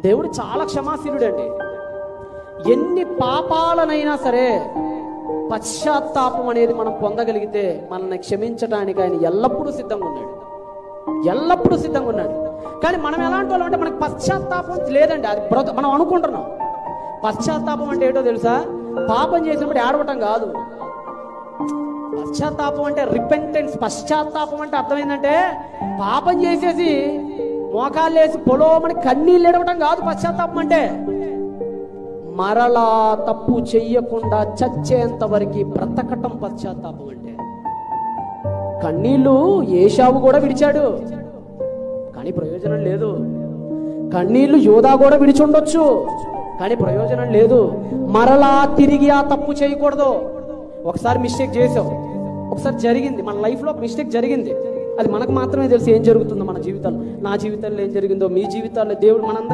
దేవుడు చాలా క్షమాశీలుడు అండి. ఎన్ని పాపాలనైనా సరే పశ్చాత్తాపం అనేది మనం పొందగలిగితే మనల్ని క్షమించడానికి ఆయన ఎల్లప్పుడూ సిద్ధంగా ఉన్నాడు, ఎల్లప్పుడూ సిద్ధంగా ఉన్నాడు. కానీ మనం ఎలాంటి వాళ్ళం అంటే మనకు పశ్చాత్తాపం లేదండి. అది మనం అనుకుంటున్నాం. పశ్చాత్తాపం అంటే ఏంటో తెలుసా? పాపం చేసినప్పుడు ఏడవటం కాదు. పశ్చాత్తాపం అంటే రిపెంటెన్స్. పశ్చాత్తాపం అంటే అర్థం ఏంటంటే పాపం చేసేసి మోకాళ్ళు వేసి పొలోమని కన్నీళ్ళు ఏడవటం కాదు పశ్చాత్తాపం అంటే. మరలా తప్పు చెయ్యకుండా చచ్చేంత వరకు బ్రతకటం పశ్చాత్తాపం అంటే. కన్నీళ్లు ఏశావు కూడా విడిచాడు, కానీ ప్రయోజనం లేదు. కన్నీళ్లు యోధా కూడా విడిచి ఉండొచ్చు, కానీ ప్రయోజనం లేదు. మరలా తిరిగి ఆ తప్పు చేయకూడదు. ఒకసారి మిస్టేక్ చేసావు, ఒకసారి జరిగింది, మన లైఫ్లో ఒక మిస్టేక్ జరిగింది. అది మనకు మాత్రమే తెలుసు ఏం జరుగుతుందో మన జీవితాల్లో. నా జీవితంలో ఏం జరిగిందో, మీ జీవితాల్లో దేవుడు మనందరూ